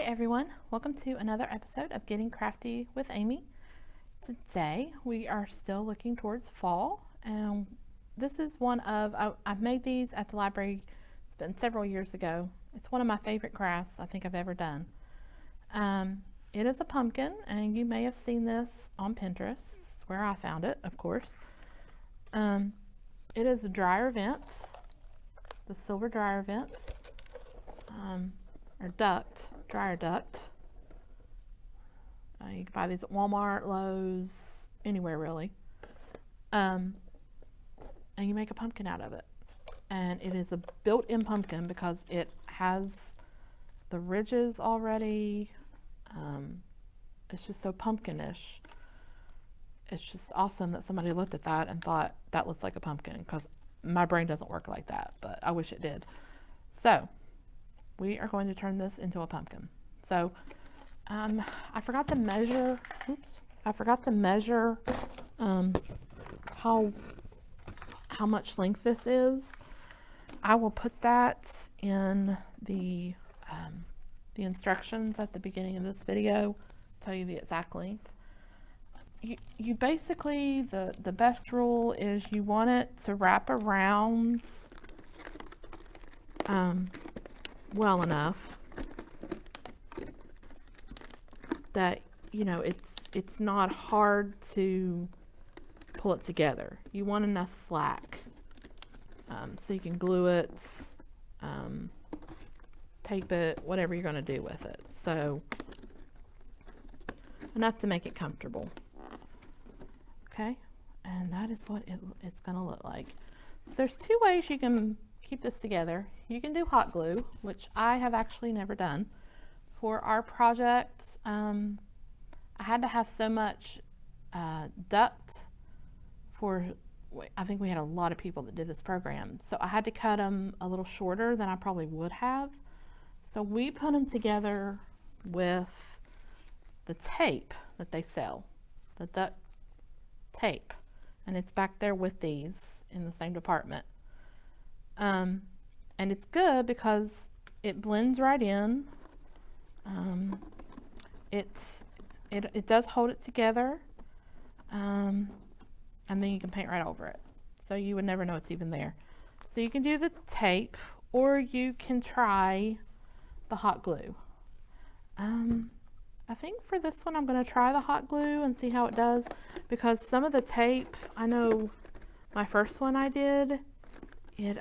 Hi everyone, welcome to another episode of Getting Crafty with Amy. Today we are still looking towards fall, and this is one of, I've made these at the library. It's been several years ago. It's one of my favorite crafts I think I've ever done. It is a pumpkin, and you may have seen this on Pinterest. It's where I found it, of course. It is a dryer vents, the silver dryer vents, or duct. Dryer duct. You can buy these at Walmart, Lowe's, anywhere really. And you make a pumpkin out of it. And it is a built-in pumpkin because it has the ridges already. It's just so pumpkinish. It's just awesome that somebody looked at that and thought that looks like a pumpkin, because my brain doesn't work like that, but I wish it did. So we are going to turn this into a pumpkin. So I forgot to measure, how much length this is. I will put that in the instructions at the beginning of this video, tell you the exact length. You basically, the best rule is you want it to wrap around well enough that, you know, it's not hard to pull it together. You want enough slack so you can glue it, tape it, whatever you're going to do with it. So enough to make it comfortable. Okay, and that is what it's going to look like. So there's two ways you can keep this together. You can do hot glue, which I have actually never done. For our project, I had to have so much duct for, I think we had a lot of people that did this program, so I had to cut them a little shorter than I probably would have. So we put them together with the tape that they sell, the duct tape, and it's back there with these in the same department. And it's good because it blends right in. It does hold it together, and then you can paint right over it, so you would never know it's even there. So you can do the tape, or you can try the hot glue. I think for this one I'm going to try the hot glue and see how it does, because some of the tape, I know my first one I did, it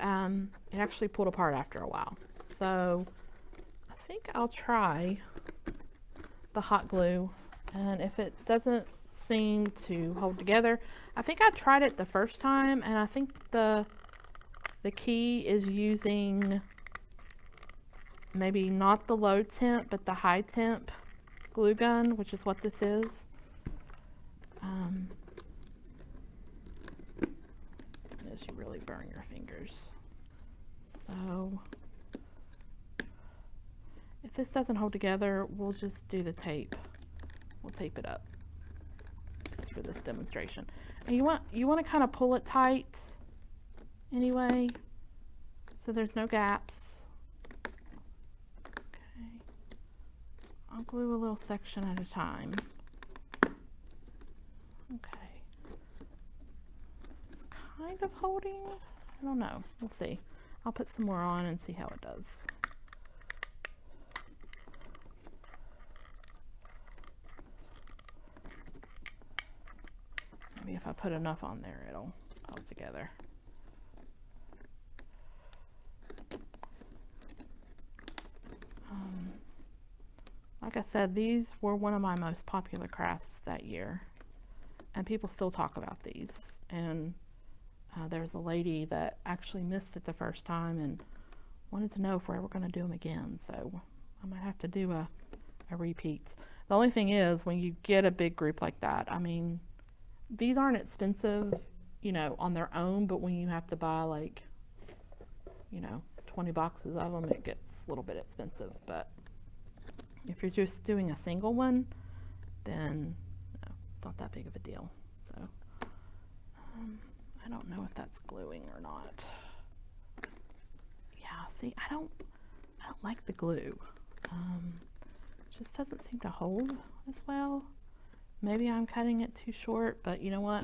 actually pulled apart after a while. So I think I'll try the hot glue, and if it doesn't seem to hold together, I think I tried it the first time, and I think the key is using maybe not the low temp but the high temp glue gun, which is what this is. This, you really burn your fingers. So if this doesn't hold together, we'll just do the tape. We'll tape it up just for this demonstration. And you want to kind of pull it tight anyway, so there's no gaps. Okay, I'll glue a little section at a time. Okay, it's kind of holding. I don't know. We'll see. I'll put some more on and see how it does. Maybe if I put enough on there, it'll hold together. Like I said, these were one of my most popular crafts that year, and people still talk about these. And there's a lady that actually missed it the first time and wanted to know if we're ever going to do them again, so I might have to do a repeat. The only thing is, when you get a big group like that, I mean, these aren't expensive, you know, on their own, but when you have to buy, like, you know, 20 boxes of them, it gets a little bit expensive. But if you're just doing a single one, then no, it's not that big of a deal. So I don't know if that's gluing or not. Yeah, see, I don't like the glue. just doesn't seem to hold as well. Maybe I'm cutting it too short, but you know what?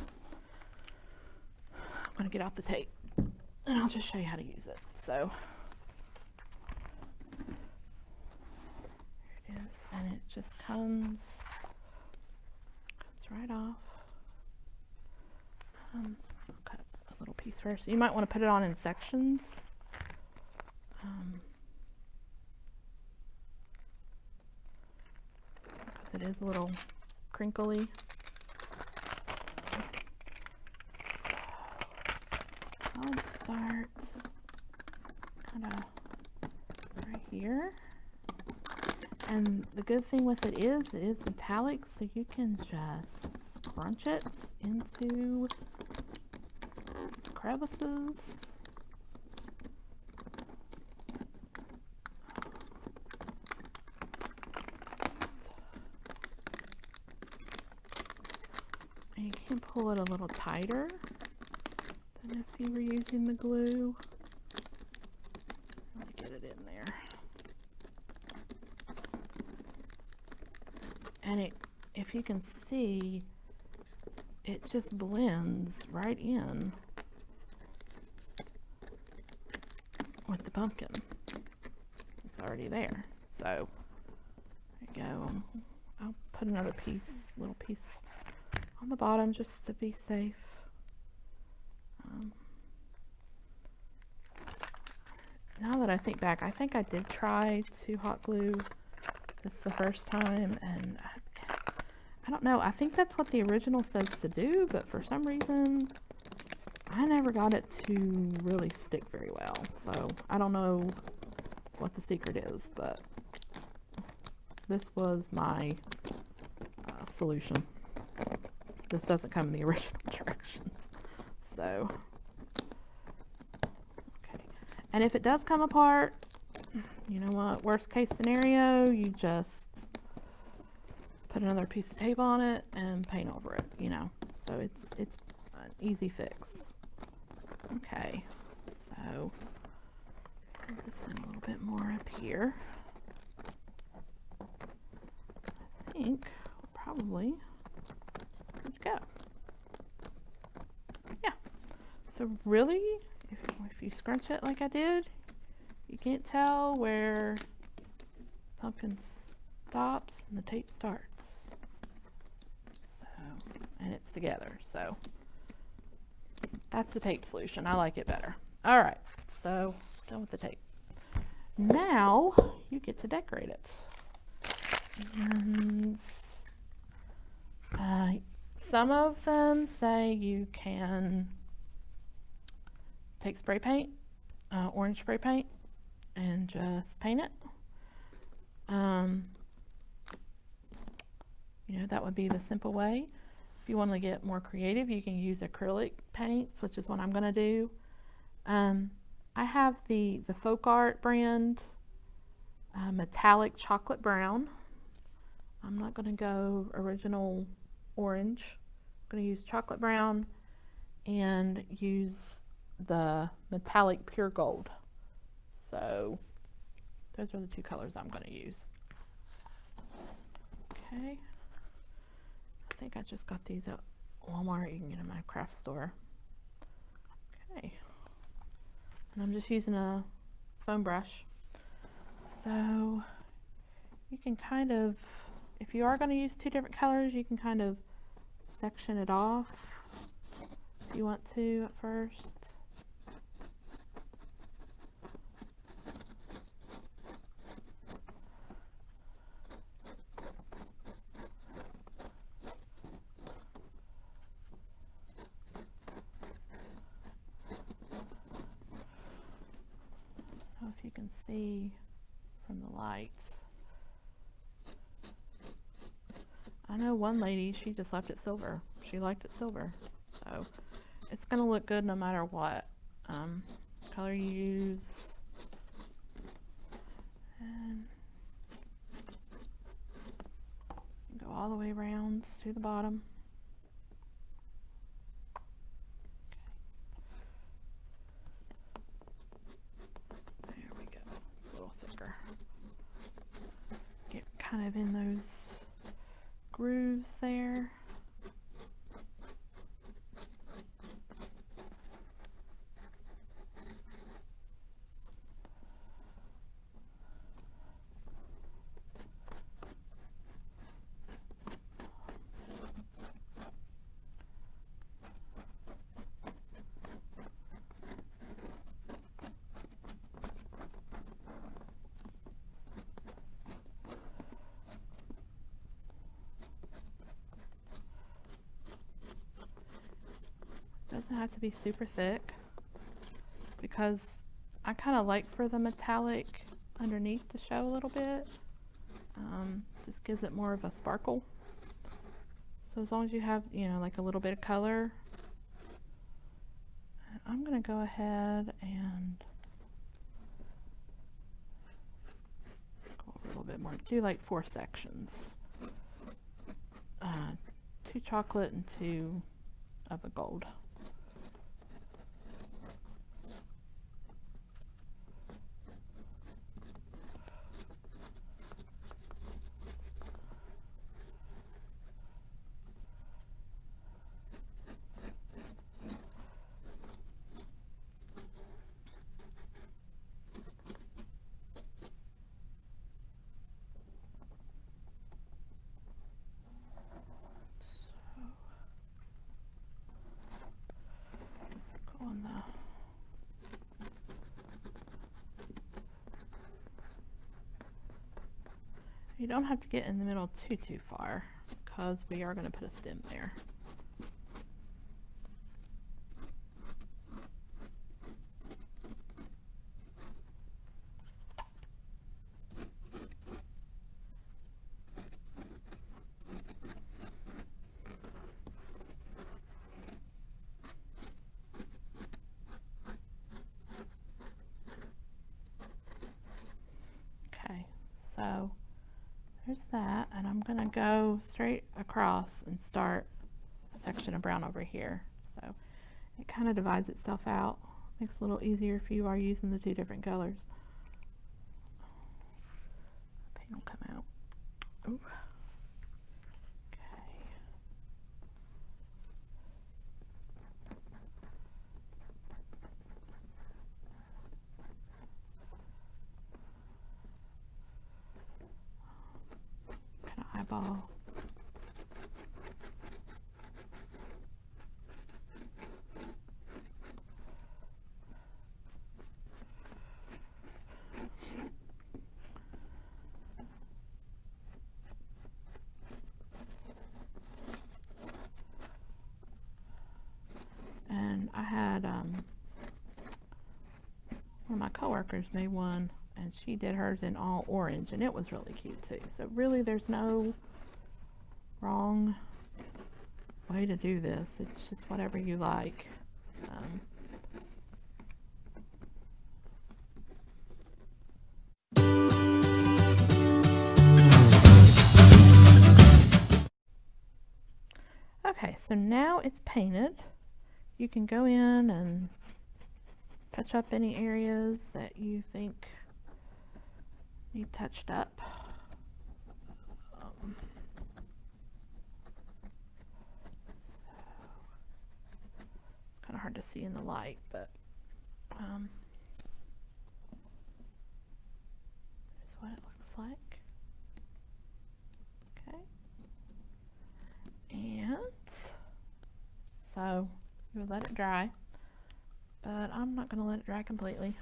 I'm gonna get out the tape and I'll just show you how to use it. So here it is, and it just comes right off. I'll cut a little piece first. You might want to put it on in sections. Because it is a little crinkly. So I'll start kind of right here. And the good thing with it is metallic, so you can just scrunch it into these crevices. And you can pull it a little tighter than if you were using the glue. Let me get it in there. And it, if you can see, it just blends right in with the pumpkin. It's already there. So there you go. I'll put another piece, little piece on the bottom just to be safe. Now that I think back, I think I did try to hot glue this the first time, and I don't know, I think that's what the original says to do, but for some reason I never got it to really stick very well. So I don't know what the secret is, but this was my solution. This doesn't come in the original directions. So, okay. And if it does come apart, you know what, worst case scenario, you just put another piece of tape on it and paint over it, you know. So it's an easy fix. Okay, so put this in a little bit more up here. I think we're probably good to go. Yeah. So really, if you scrunch it like I did, you can't tell where pumpkin stops and the tape starts. So, and it's together. So that's the tape solution. I like it better. All right, so done with the tape. Now you get to decorate it. And some of them say you can take spray paint, orange spray paint, and just paint it. You know, that would be the simple way. If you want to get more creative, you can use acrylic paints, which is what I'm going to do. I have the Folk Art brand metallic chocolate brown. I'm not going to go original orange. I'm going to use chocolate brown and use the metallic pure gold. So those are the two colors I'm going to use. Okay. I think I just got these at Walmart. You can get them at my craft store. Okay. And I'm just using a foam brush. So you can kind of, if you are going to use two different colors, you can kind of section it off if you want to at first. I don't know if you can see from the lights. I know one lady, she just left it silver. She liked it silver. So it's going to look good no matter what color you use. And go all the way around to the bottom. There we go. It's a little thicker. Get kind of in grooves there. Doesn't have to be super thick because I kind of like for the metallic underneath to show a little bit. Just gives it more of a sparkle. So as long as you have, you know, like a little bit of color. And I'm going to go ahead and go over a little bit more. Do like 4 sections. 2 chocolate and 2 of the gold. You don't have to get in the middle too far because we are going to put a stem there. Okay, so there's that, and I'm going to go straight across and start a section of brown over here. So it kind of divides itself out. Makes it a little easier if you are using the 2 different colors. Paint will come out. Ooh. Okay. Kind of eyeball. And I had one of my coworkers made one, and she did hers in all orange, and it was really cute too. So really there's no wrong way to do this. It's just whatever you like. Okay, so now it's painted. You can go in and touch up any areas that you think need touched up. Kind of hard to see in the light, but here's what it looks like. Okay, and so you would let it dry, but I'm not going to let it dry completely.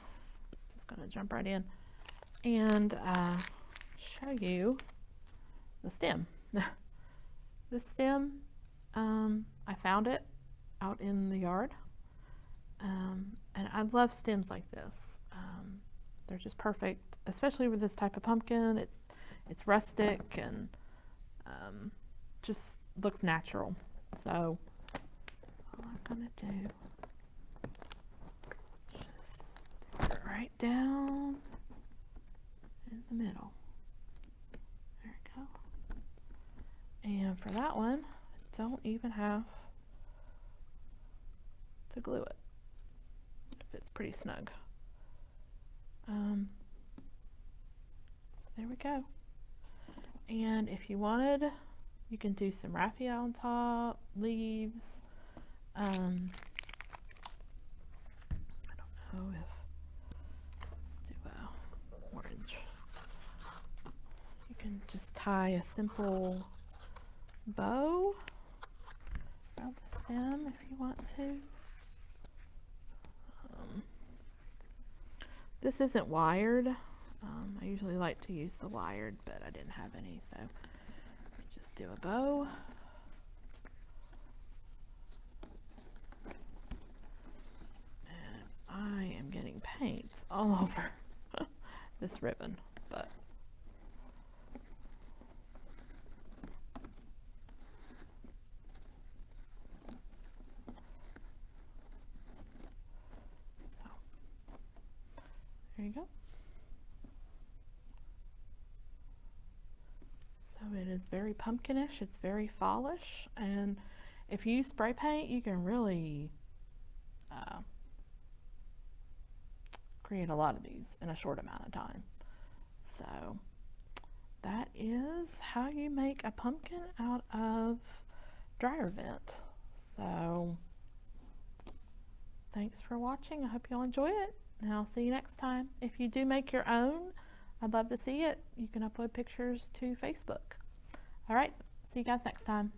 Just going to jump right in and show you the stem. The stem, I found it out in the yard, and I love stems like this. They're just perfect, especially with this type of pumpkin. It's rustic and just looks natural. So all I'm gonna do, just stick it right down in the middle. There we go. And for that one, I don't even have to glue it. It fits pretty snug. There we go. And if you wanted, You can do some raffia on top, leaves. I don't know if, let's do a orange. You can just tie a simple bow around the stem if you want to. This isn't wired. I usually like to use the wired, but I didn't have any, so just do a bow. And I am getting paints all over this ribbon, but so there you go. So it is very pumpkinish, it's very fallish, and if you use spray paint, you can really create a lot of these in a short amount of time. So that is how you make a pumpkin out of dryer vent. So thanks for watching. I hope you all enjoy it, and I'll see you next time. If you do make your own, I'd love to see it. You can upload pictures to Facebook. All right, see you guys next time.